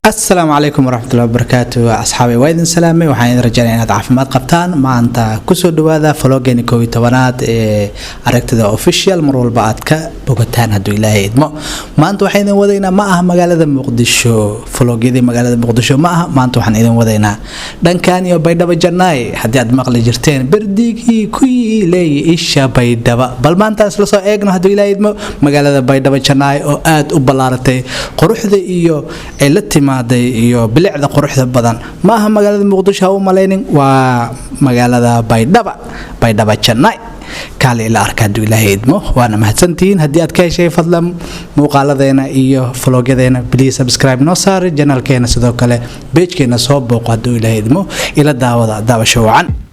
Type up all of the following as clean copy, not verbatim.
السلام عليكم ورحمة الله وبركاته أصحابي وايد سلامي وحين رجعنا إن عافمات قبطان ما أنت كسر دواذا فلوجيني كوي توانات أركت ذا أوفيشال مرول بعد كبوقتان هدو إلهي إدمو ما أنت وحين ودينا معها مقالة مقدشو فلوجي مقالة مقدشو معها ما أنت وحين إذا ودينا دان كان يو بيدا بجناي حد مقلة جرتين برديكي كوي لي إيش بيدا بل ما أنت أصلا صو إجنا هدو إلهي إدمو مقالة بيدا بجناي أو آد وبلارتي قروح ذا إيو إلتي iyo bilicda quruxda badan ma aha magaalada Muqdisho oo malaynin waa magaalada Baydhabo Chennai kale ila arkadu Ilaahay idmo waana mahadsantiin hadii aad ka heshay fadlan muuqaaladeena iyo vlogyadeena please subscribe noo saar channelkeena sidoo kale page-keena soo booqo hadii Ilaahay idmo ila daawasho wacan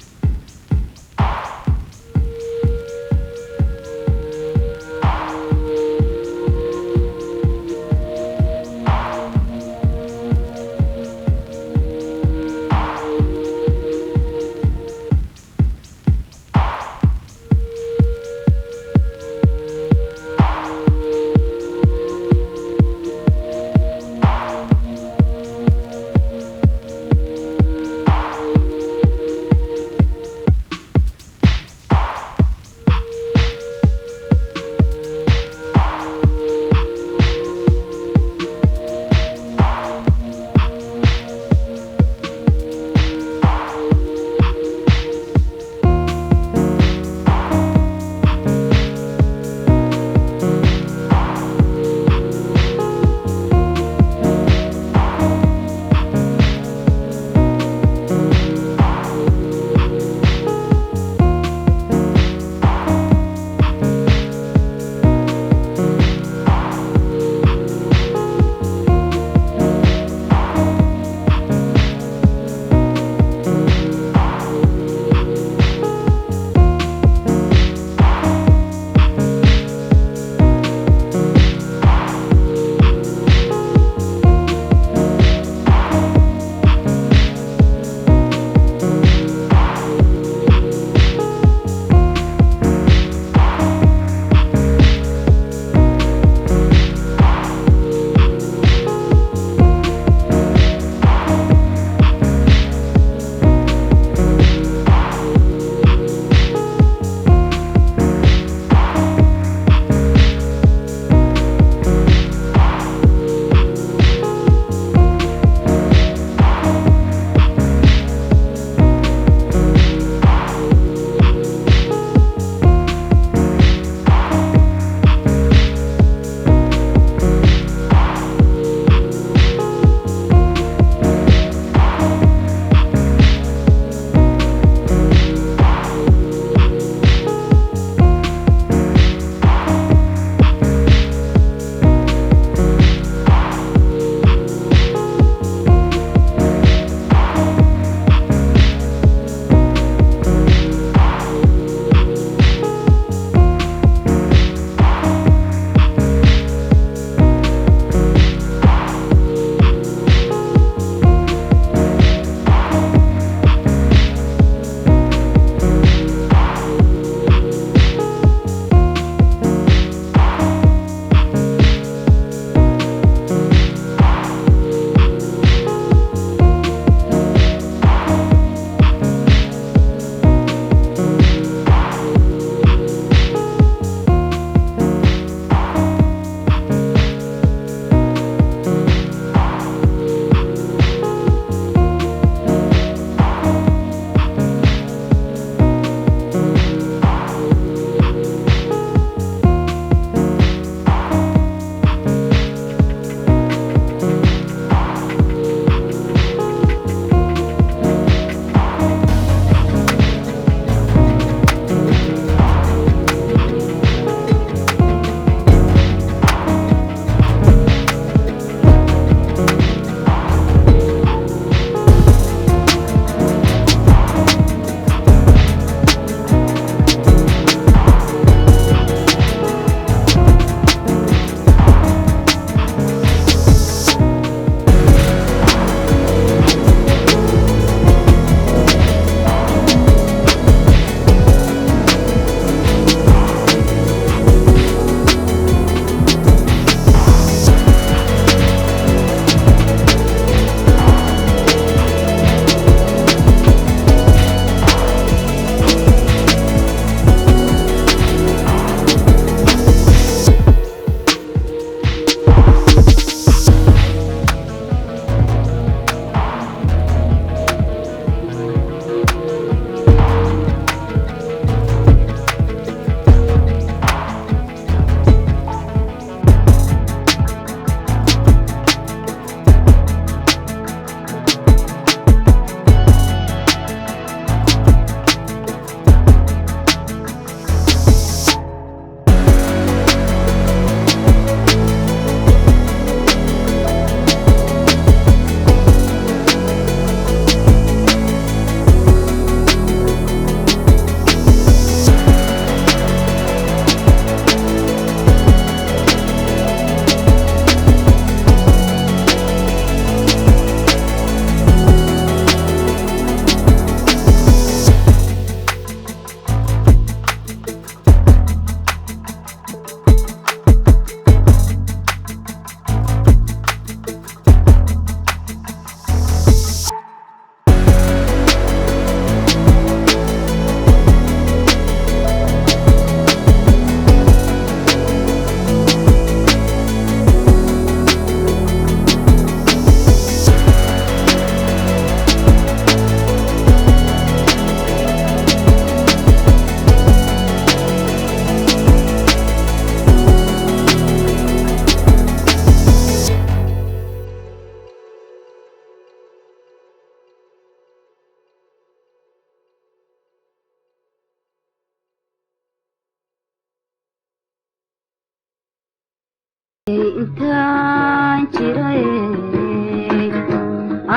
intaan jiray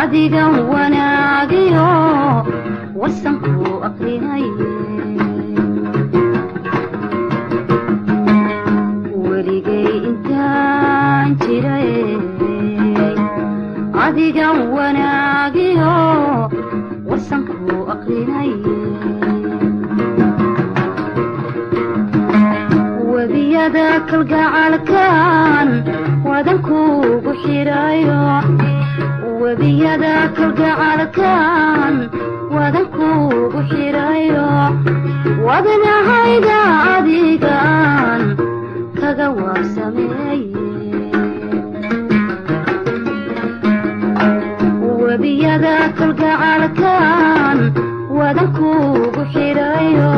adiga wanaagiyo warsanku aqrinay weligay intaan jiray adiga wanaagiyo warsanku aqrinay wabiyada kalgacalkan wadankuugu xirayo wabiyada kalgacalkan wadankuugu xirayo wadnahayga adigan kaga warsameeye wabiyada kalgacalkan wadankuugu xirayo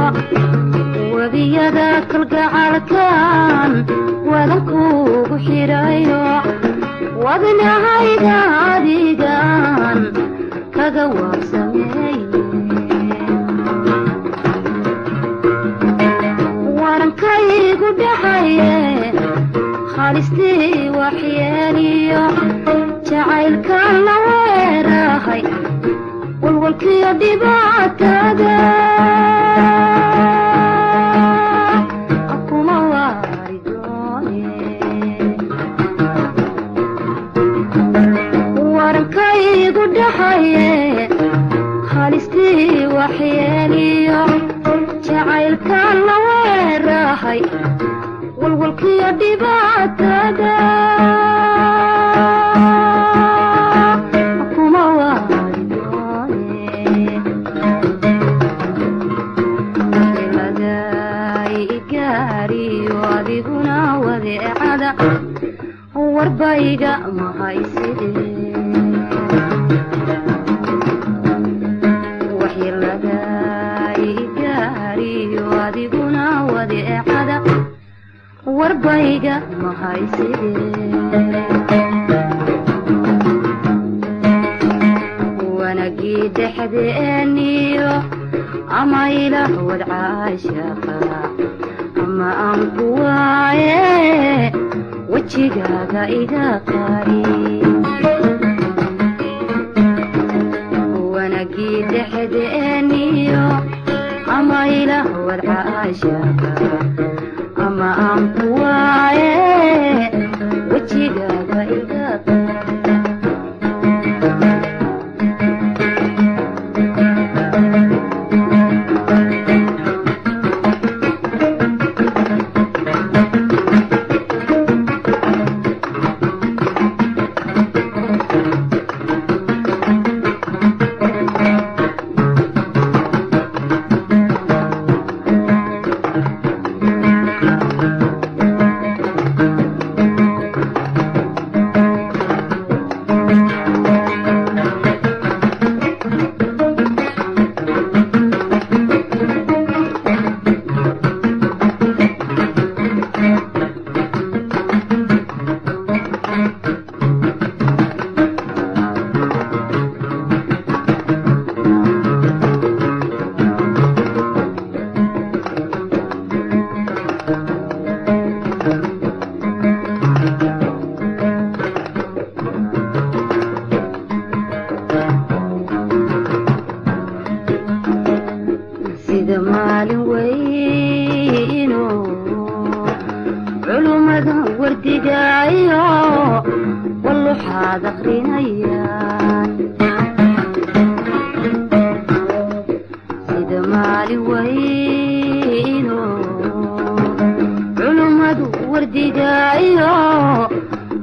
wabiyada kalgacalkan wadankuugu xirayo wadnahayga adigan kaga warsameeye warankaygu dhaxaye khalistii waxyeeliyo jacaylkan la weerahay walwalkiyo dhibaatada warankaygu dhaxaye khalistii waxyeeliyo jacaylkan la weerahay walwalkiyo dhibaatada kuma waaridooneladay igaariyo adiguna wadeecada warbayga mahayside waxyeeladay igaariyo adiguna wadeecada warbayga mahayside wanagii dhexdeeniyo ama ilaah wadcaashaqa ama aan ku waaye wajigaaga iga qari wanagii dhexdeeniyo ama ilaah wadcaashaqa ama aan ku waaye wajigaaga iga qari maalin weyno culumada wardigaayo walluxaad aqrinayaan sida maalin weyno culumadu wardigaayo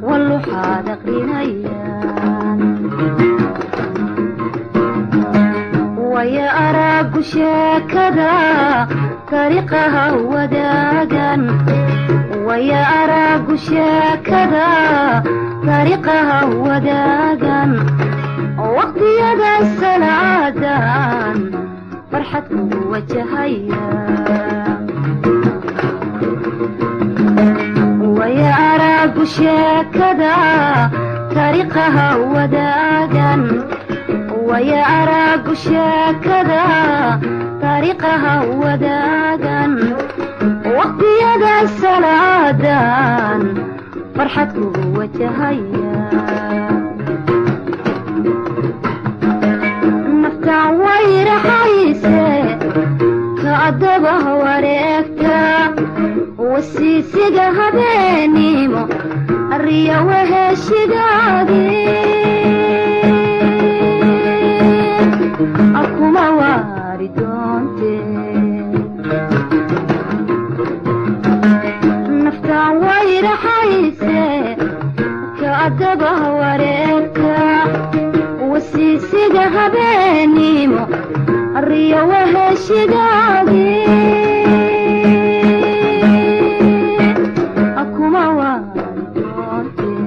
walluxaad aqrinayaan waya aragu sheekada tariiqaha wadaagan waya aragu sheekada tariiqaha wadaagan waqtiyada salaadan farxad kugu wajahaya waya aragu sheekada tariiqaha wadaagan waya aragu sheekada tariiqaha wadaagan waqtiyada salaadan فرحتك وجهيا نفتع وير حيسة كأدبه وريكتا والسيسيقة هبينيمو الريا وهالشقاقي أكو مواردونتي نفتع وير حيسة كأدبه وريكتا والسيسيقة هبينيمو الريا وهالشقاقي أكو مواردونتي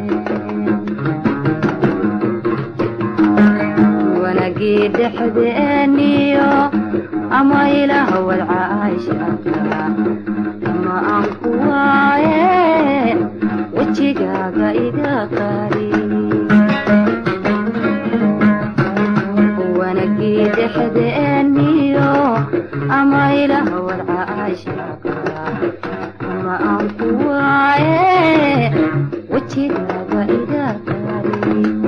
وانا قيد حذينيو أما إله والعايشة أما أنقواي وجيقاقا إذا قاري وانا قيد حذينيو أما إله والعايشة أما أنقواي وجيقاقا إذا قاري